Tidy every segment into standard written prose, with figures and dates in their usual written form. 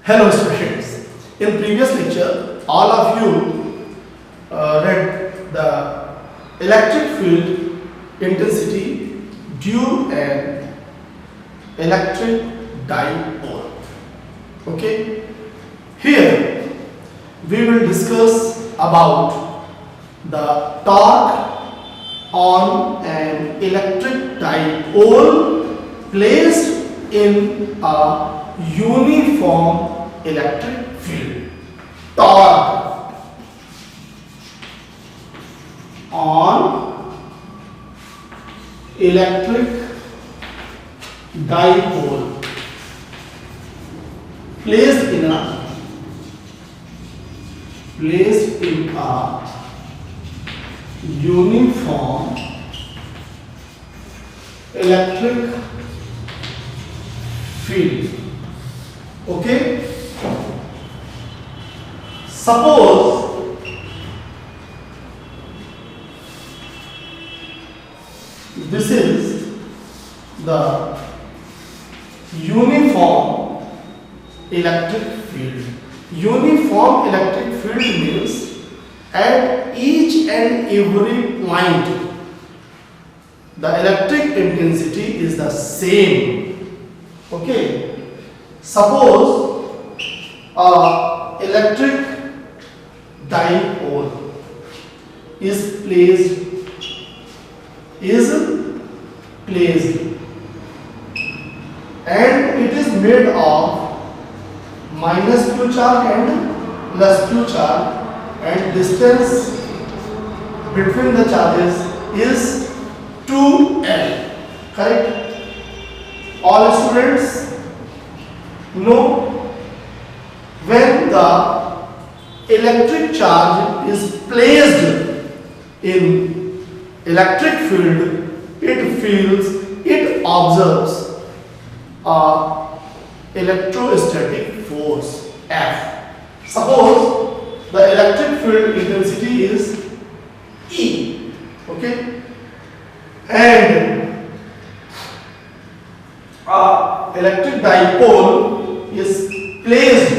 Hello students, in previous lecture all of you read the electric field intensity due an electric dipole. Okay, here we will discuss about the torque on an electric dipole placed in a uniform electric field. Torque on electric dipole placed in a uniform electric field. Okay, suppose this is the uniform electric field. Uniform electric field means at each and every point the electric intensity is the same. Okay, suppose a electric dipole is placed and it is made of minus q charge and plus q charge, and distance between the charges is 2L. Correct? All students know when the electric charge is placed in electric field, it observes a electrostatic force F. Suppose the electric field intensity is E. Okay, and electric dipole is placed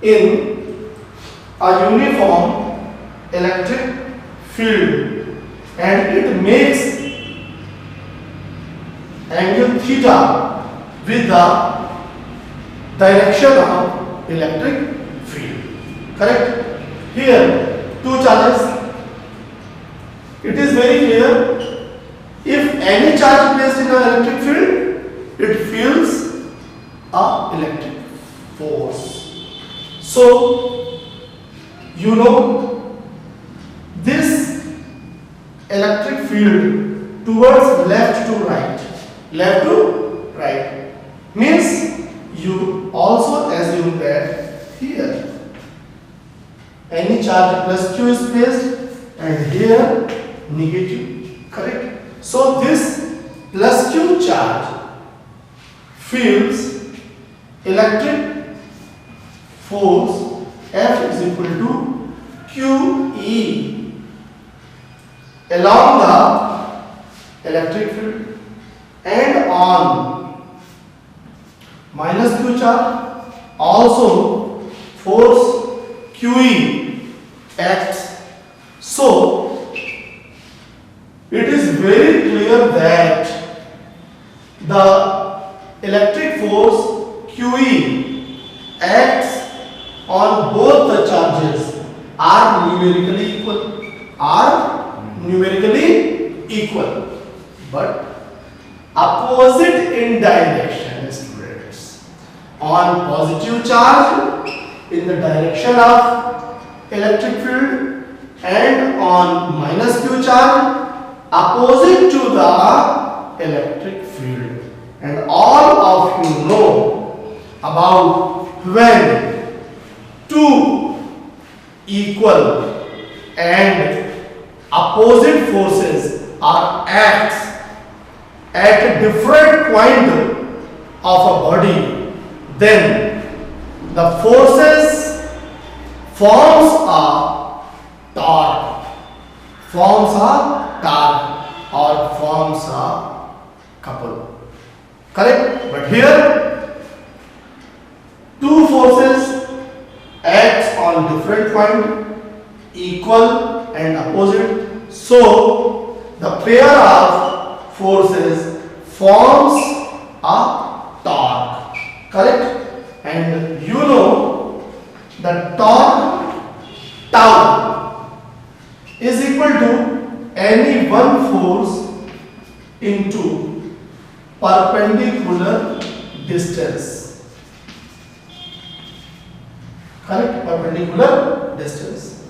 in a uniform electric field and it makes angle theta with the direction of electric field. Correct? Here two charges. It is very clear, if any charge placed in an electric field, it feels a electric force. So you know this electric field towards left to right means you also assume that here any charge plus q is placed and here negative. Correct? So this plus q charge feels electric force F is equal to QE along the electric field, and on minus q charge also force QE acts. So it is very clear that the electric force QE acts on both the charges are numerically equal, but opposite in direction, students. On positive charge in the direction of electric field and on minus q charge opposite to the electric field. And all of you know about when two equal and opposite forces are acts at a different point of a body, then the forces forms a torque or forms a couple. Correct? But here two forces acts on different point, equal and opposite, so the pair of forces forms a torque, correct? And you know the torque tau is equal to any one force into perpendicular distance, correct? Perpendicular distance.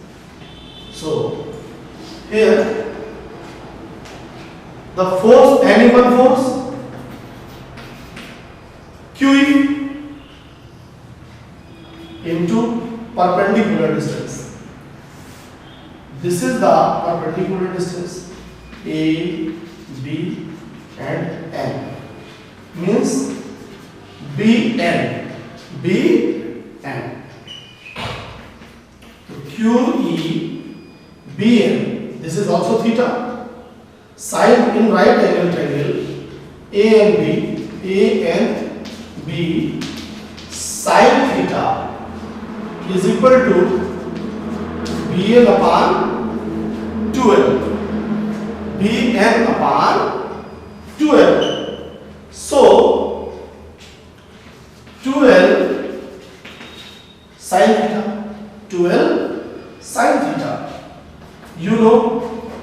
So here the force, any one force QE into perpendicular distance. This is the perpendicular distance A, B and N, means BN. BN. So QE BN, this is also theta. Sine in right angle triangle A and B sine theta is equal to Bn upon 12. Bn upon 12. So 12 sine theta. 12 sine theta. You know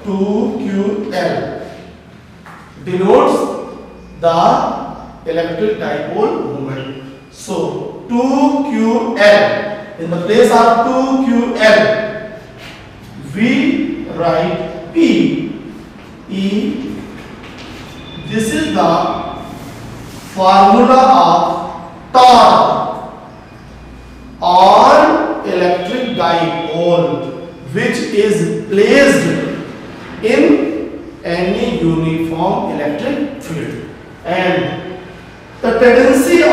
2ql denotes the electric dipole moment. So 2ql, in the place of 2ql we write P E. This is the formula of torque on electric dipole which is placed in any uniform electric field. And the tendency of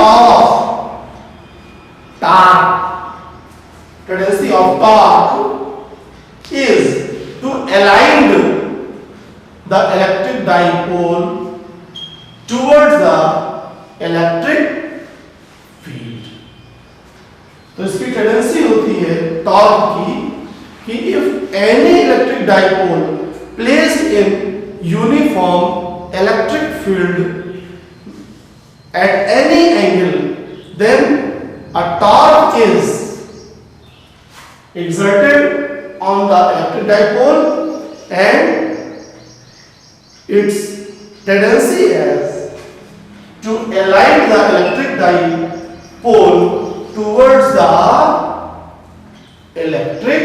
torque is to align the electric dipole towards the electric field. तो इसकी tendency होती है torque की कि if any electric dipole placed in uniform electric field at any angle, then a torque is exerted on the electric dipole and its tendency is to align the electric dipole towards the electric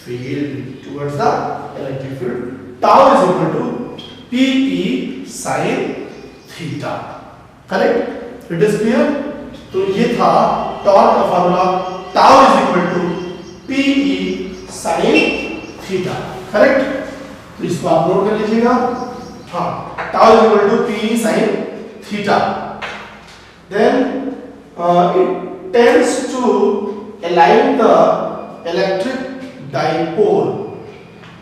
field, tau is equal to Pe sin theta, correct? It is clear? तो ये था torque का formula, tau is equal to Pe sin theta, correct? तो इसको आप note कर लीजिएगा. हाँ, tau is equal to Pe sin theta. Then it tends to align the electric dipole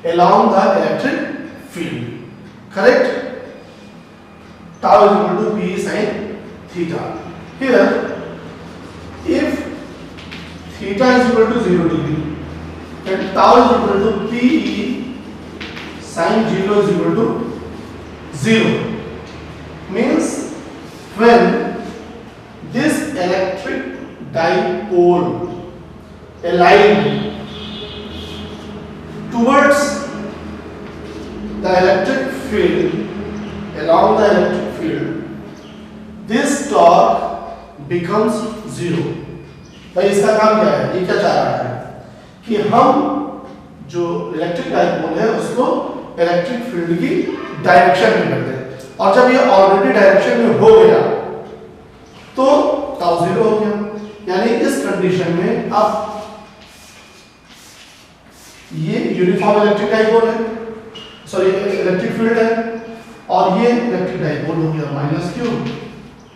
along the electric field, correct? Tau is equal to P sin theta. Here, if theta is equal to 0 degree, then tau is equal to Pe sin 0 is equal to 0. Means when this electric dipole aligned towards the electric field, along the electric field, this torque becomes 0. भाई इसका काम क्या है? ये क्या चाह रहा है कि हम जो इलेक्ट्रिक डाइपोल है उसको इलेक्ट्रिक फील्ड की डायरेक्शन में कर दें, और जब ये ऑलरेडी डायरेक्शन में हो गया तो tau 0 हो गया. यानी इस कंडीशन में अब ये यूनिफॉर्म इलेक्ट्रिक डाइपोल है, सॉरी इलेक्ट्रिक फील्ड है, और ये इलेक्ट्रिक डाइपोल हो गया minus Q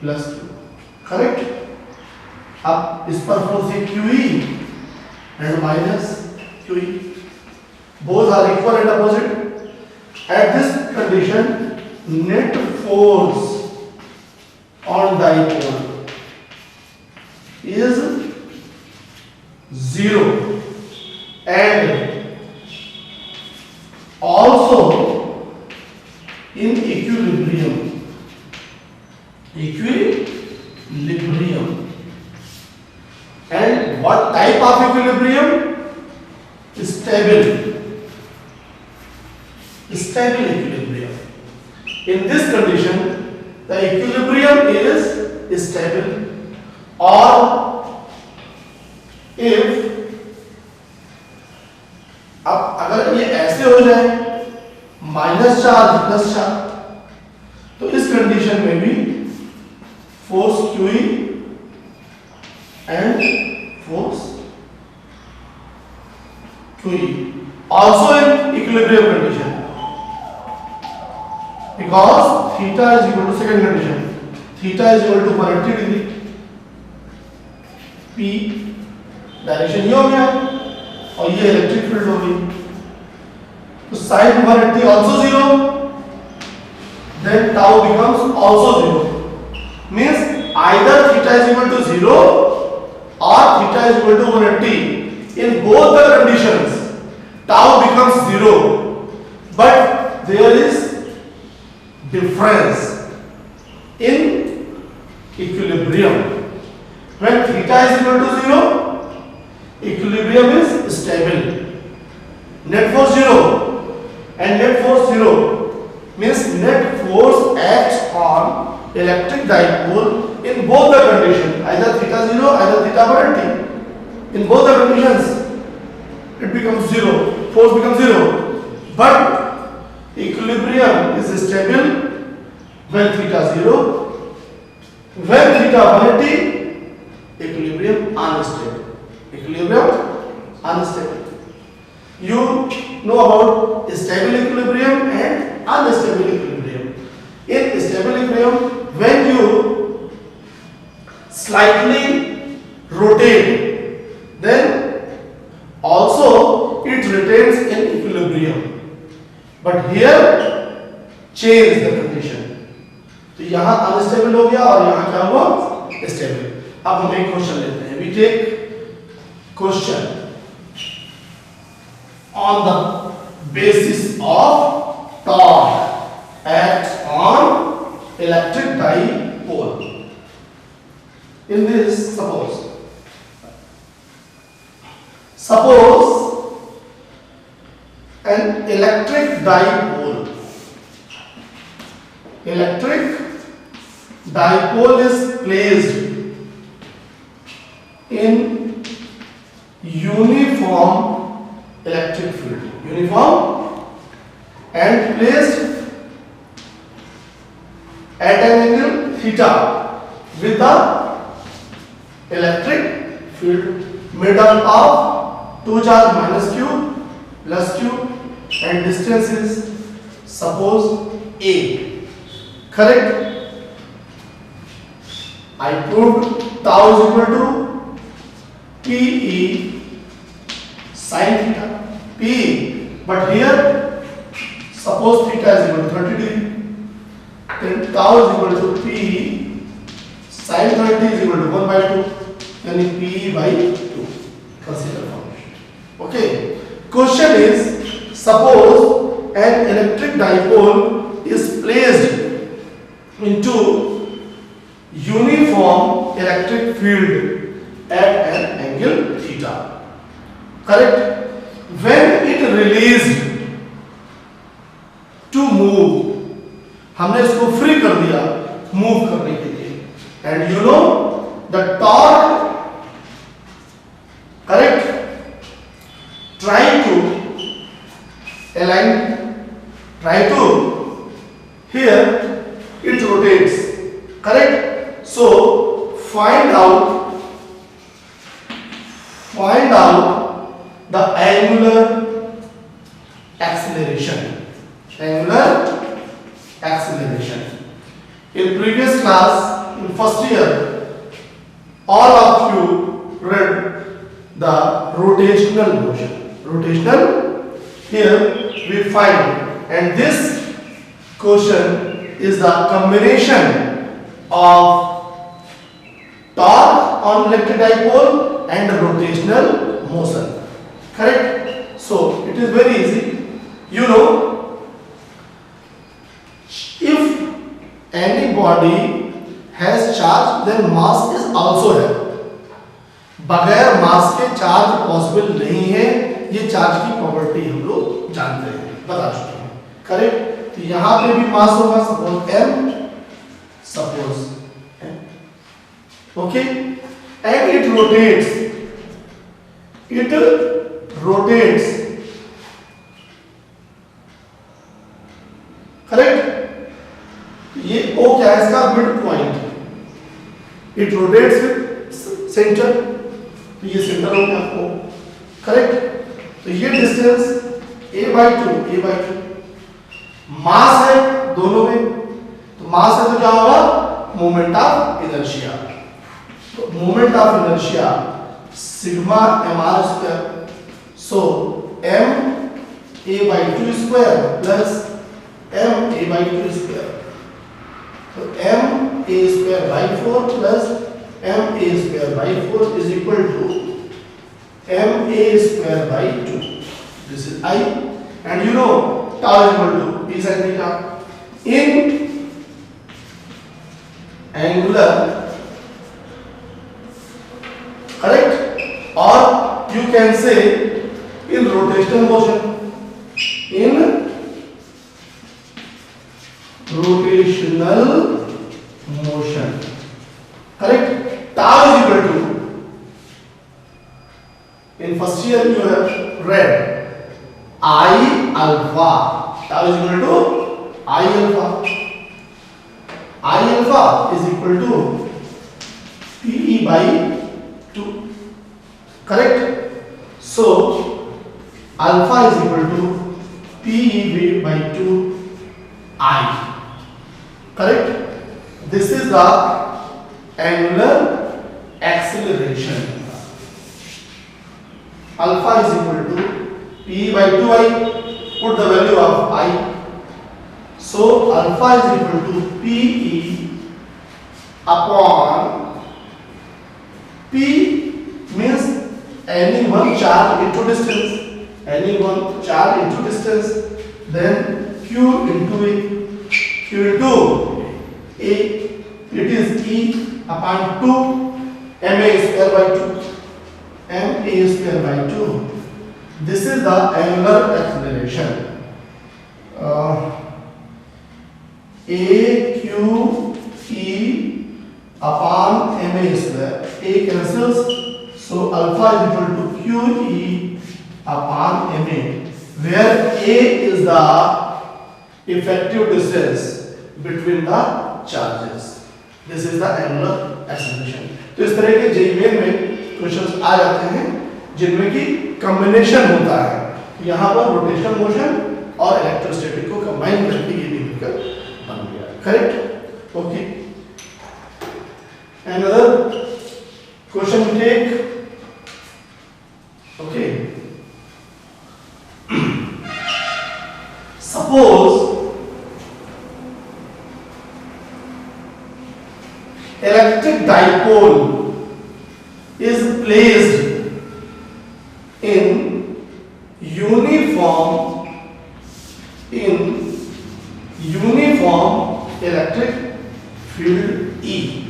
plus Q, correct? अब इस पर फोर्स है QE and minus QE, both are equal and opposite. At this condition, net force on dipole is in equilibrium. Equilibrium. And what type of equilibrium? Stable. Stable equilibrium. In this condition, the equilibrium is stable, or if अब अगर ये ऐसे हो जाए minus charge plus charge, तो इस condition में भी force QE and force QE also in equilibrium condition, because theta is equal to second condition, theta is equal to 180 degree, P direction ये हो गया और ये इलेक्ट्रिक फील्ड हो गई, तो sin 180 also 0, then tau becomes also 0, means either theta is equal to 0 or theta is equal to 180. In both the conditions tau becomes 0, but there is difference in equilibrium. When theta is equal to 0, equilibrium is stable, net force 0, and net force 0 means net force acts on electric dipole in both the conditions, either theta 0, either theta 180. In both the conditions it becomes 0, force becomes 0, but equilibrium is stable when theta 0, when theta 180, equilibrium unstable. Equilibrium unstable. You know about stable equilibrium and unstable equilibrium. In stable equilibrium, when you slightly rotate, then also it retains in equilibrium, but here change the condition, तो यहाँ unstable हो गया और यहाँ क्या हुआ stable. अब हम एक क्वेश्चन लेते हैं. We take question on the basis of torque acts on electric dipole. In this, suppose an electric dipole is placed in uniform electric field, and placed at an angle theta with the electric field made up of two charge minus q plus q, and distance is suppose a. Correct? I proved tau is equal to PE sin theta, PE, but here suppose theta is equal to 30 degree, then tau is equal to PE sin 30 is equal to 1 by 2, then PE by 2. Consider formation. Okay. Question is, suppose an electric dipole is placed into uniform electric field at an angle theta. Correct? When it released to move, हमने इसको free कर दिया move करने के लिए, and you know the torque, correct, try to align, here it rotates, correct? So find out the angular acceleration. In previous class, in first year, all of you read the rotational motion. Here we find, and this question is the combination of torque on electric dipole and rotational motion. Correct? So it is very easy. You know, any body has charge then mass is also है, बगैर मास के charge possible नहीं है, ये charge की property हम लोग जानते हैं, बता चुके हैं, करेक्ट। तो यहाँ पे भी मास होगा, suppose m, suppose okay, and it rotates, correct. ये O क्या है इसका, mid point, it rotates with centre, तो ये सेंटर हो गया O, करेक्ट। तो ये डिस्टेंस a/2, मास है दोनों में, तो मास है तो क्या होगा, मोमेंट ऑफ इनर्शिया, तो moment of inertia sigma mr², so m a/2² plus m a/2², तो m a²/4 plus m a²/4 is equal to m a²/2. This is I, and you know tau is equal to p sin theta in angular, correct, or you can say in rotational motion, in rotational motion, correct. Tau is equal to, in first year you have read I alpha, tau is equal to I alpha, I alpha is equal to PE/2, correct. So alpha is equal to PE/2 I, correct. This is the angular acceleration. Alpha is equal to PE/2I, put the value of I, so alpha is equal to PE upon P means any one charge into distance, any one charge into distance, then Q into A, Q into A, it is E upon 2 ma²/2, ma²/2. This is the angular acceleration. AQE upon ma², A cancels, so alpha is equal to QE upon ma, where A is the effective distance between the charges. This is the angular acceleration. तो इस तरह के JEE main में questions आ जाते हैं जिनमें कि combination होता है, यहाँ पर रोटेशनल मोशन और इलेक्ट्रोस्टैटिक को कंबाइन करके ये न्यूमेरिकल बन गया, correct, okay. Another question we take, okay, suppose electric dipole is placed in uniform electric field E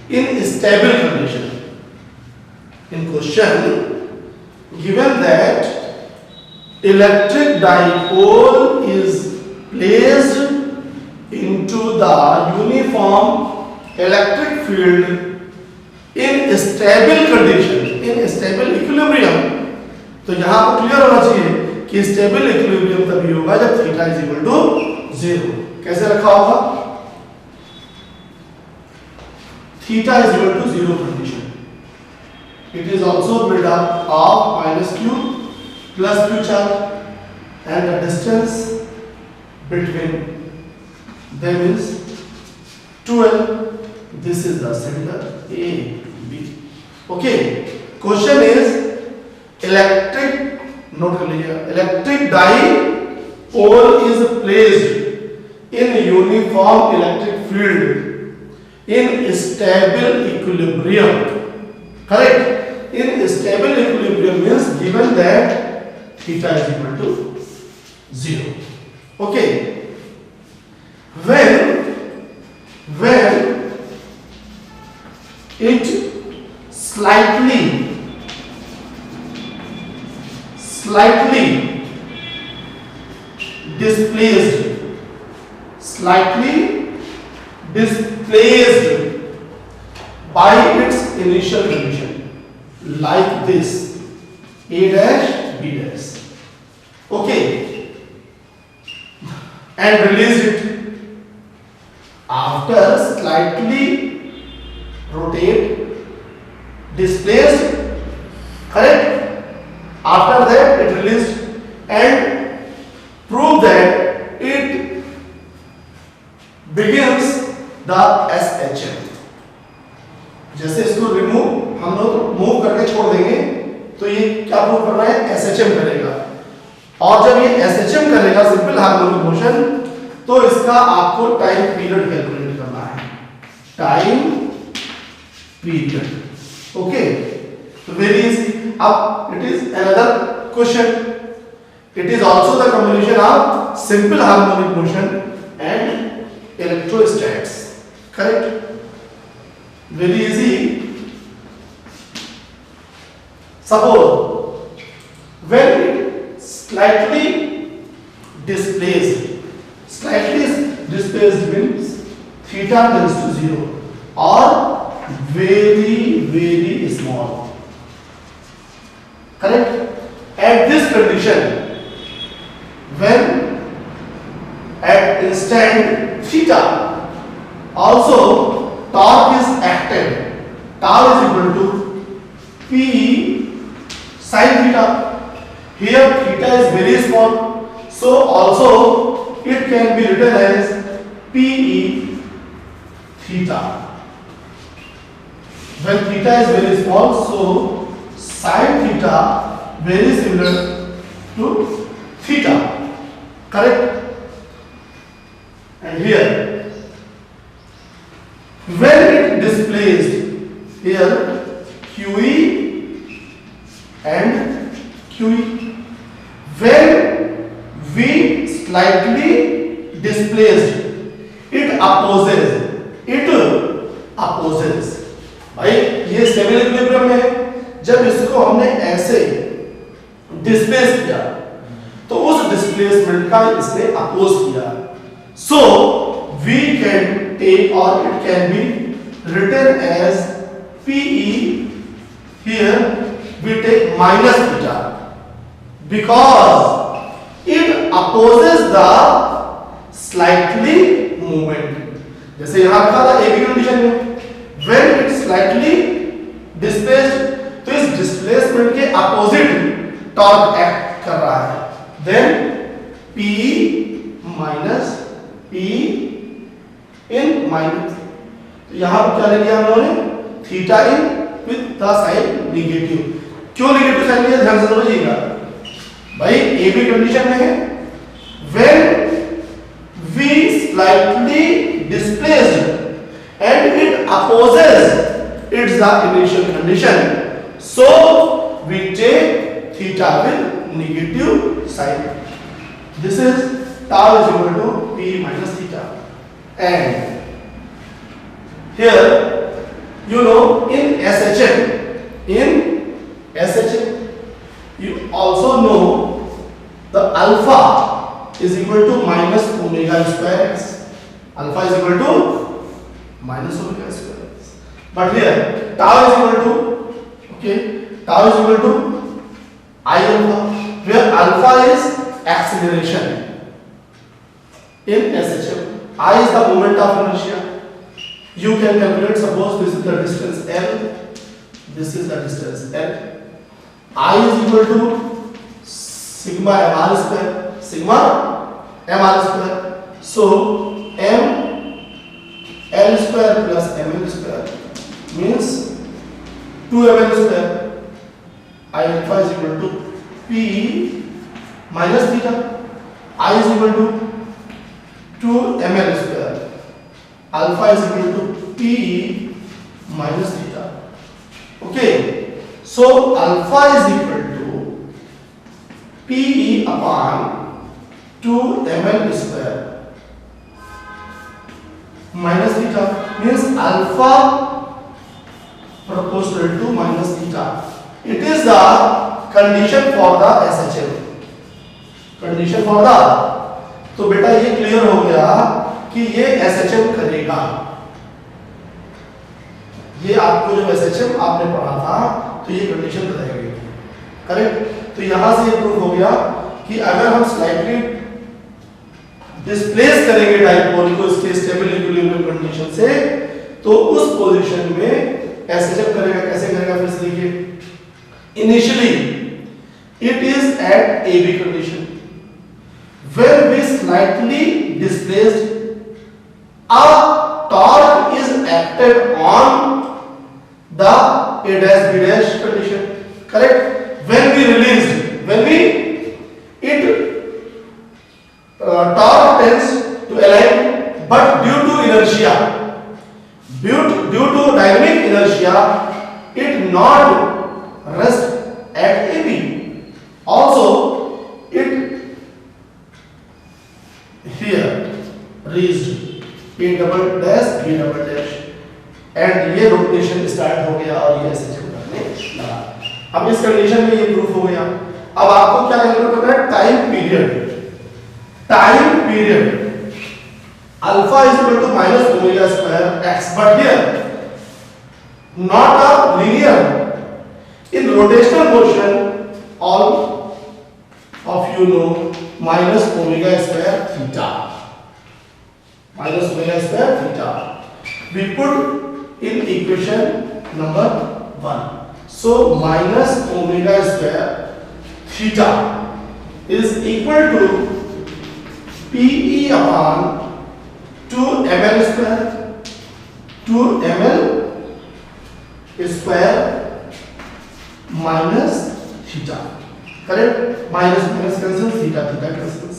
in stable condition. In question, given that electric dipole is placed into the uniform electric field in stable condition, in stable equilibrium, तो यहाँ पर clear होना चाहिए कि stable equilibrium तभी होगा जब theta is equal to 0। कैसे रखा होगा, theta is equal to 0 condition, it is also built up of minus q plus q charge and the distance between them is 12. This is the center A, B. Okay, question is electric, note कर लीजिएगा, electric dipole is placed in uniform electric field in stable equilibrium, correct. In stable equilibrium means given that theta is equal to 0. Okay, when it slightly displaced, by its initial condition, like this, A dash B dash. Okay, and released it after slightly rotate, displaced, correct? After that it released and prove that it begins the SHM. जैसे इसको remove हम लोग move करके छोड़ देंगे तो ये क्या प्रूव कर रहा है, SHM करेगा। और जब ये SHM करेगा सिंपल हार्मोनिक मोशन, तो इसका आपको टाइम पीरियड कैलकुलेट करना है, टाइम पीरियड। ओके, तो वेरी इजी। अब it is another question, it is also the combination of simple harmonic motion and electrostats, correct? Very easy. Suppose when it slightly displaced means theta tends to 0 or very small, correct? At this condition, when at instant theta also torque is acted, tau is equal to P sin theta. Here theta is very small, so also it can be written as Pe theta. When theta is very small, so sin theta very similar to theta, correct? And here when it displaced, here QE and QE, when V slightly displaced, it opposes भाई ये stable equilibrium में है। जब इसको हमने ऐसे displace किया तो उस डिस्प्लेसमेंट का इसने अपोज किया, सो वी कैन टेक और it can be written as PE, here we take minus theta because it opposes the slightly movement। जैसे यहां लिखा था एक ही कंडीशन में, when it slightly displaced, तो इस डिस्प्लेसमेंट के अपोजिट टॉर्क एक्ट कर रहा है, then PE minus P in minus, तो यहां पर क्या ले लिया हम लोगों ने, theta in with the sign negative. क्यों नेगेटिव साइन लिया, ध्यान से समझिएगा भाई, ए बी कंडीशन में है, when V slightly displaced and it opposes its the initial condition, so we take theta with negative sign. This is tau is equal to P minus theta. And here you know in SHM you also know the alpha is equal to minus omega square x. Alpha is equal to minus omega square x. But here tau is equal to tau is equal to I alpha, where alpha is acceleration. In SHM, I is the moment of inertia. You can calculate, suppose this is the distance L, this is the distance L. I is equal to sigma mr square. So m L square plus ml square means 2ml square. I alpha is equal to P minus theta. I is equal to 2ml square. Alpha is equal to P minus theta. Okay, so alpha is equal to Pe upon 2ml square minus theta, means alpha proportional to minus theta. It is the condition for the SHM. Condition for the, तो बेटा ये clear हो गया कि ये SHM करेगा। ये आपको जो SHM आपने पढ़ा था तो ये कंडीशन बताएगी, करेक्ट। तो यहां से ये प्रूफ हो गया कि अगर हम स्लाइटली डिस्प्लेस करेंगे डाइपोल को इसके स्टेबल इक्विलिब्रियम कंडीशन से, तो उस पोजीशन में SHM करेगा। कैसे करेगा फिर से देखिए, initially it is at AB condition, when we slightly displaced, a torque is acted on the A dash B dash condition, correct. When we released, torque tends to align, but due to inertia, due to dynamic inertia, it not rest at AB. Also, it here reached A double dash B double dash, and ये rotation start हो गया और ये SHM करने लगा। अब इस condition में ये प्रूफ हो गया। अब आपको क्या कैलकुलेट करना है, time period alpha is equal to minus omega square x, but here not a linear, in rotational motion all of you know minus omega square theta, we put in equation number 1. So minus omega square theta is equal to PE upon 2 ml square, 2 ml square minus theta, correct. Minus cancels, theta cancels.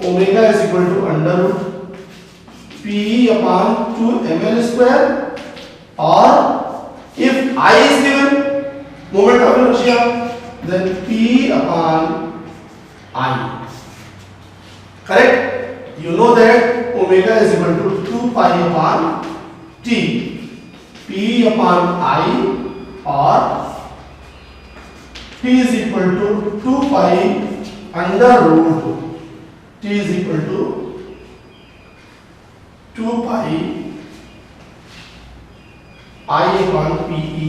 Omega is equal to under root PE upon 2 ml square, or if I is given, moment of inertia, then PE upon I, correct. You know that omega is equal to 2 pi upon T, PE upon I, or T is equal to 2 pi under root T is equal to 2 pi I upon PE,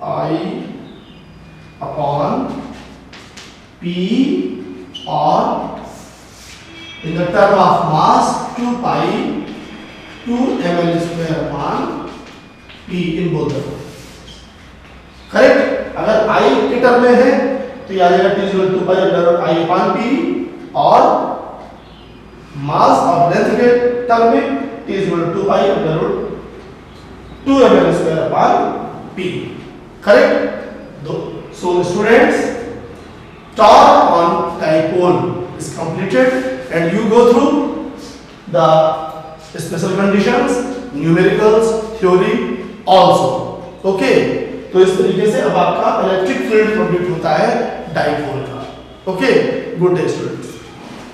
I upon PE, or in the term of mass 2 pi 2 ml square upon P in both the, correct. अगर I के term में है तो ये आ जाएगा T is equal to 2 pi under root I upon PE, और मास और length के टर्म में T is equal to 2 pi under root 2 ml square upon P, correct. So students, torque on dipole is completed and you go through the special conditions, numericals, theory also, okay. तो इस तरीके से अब आपका electric field complete होता है dipole का, okay. Good day student.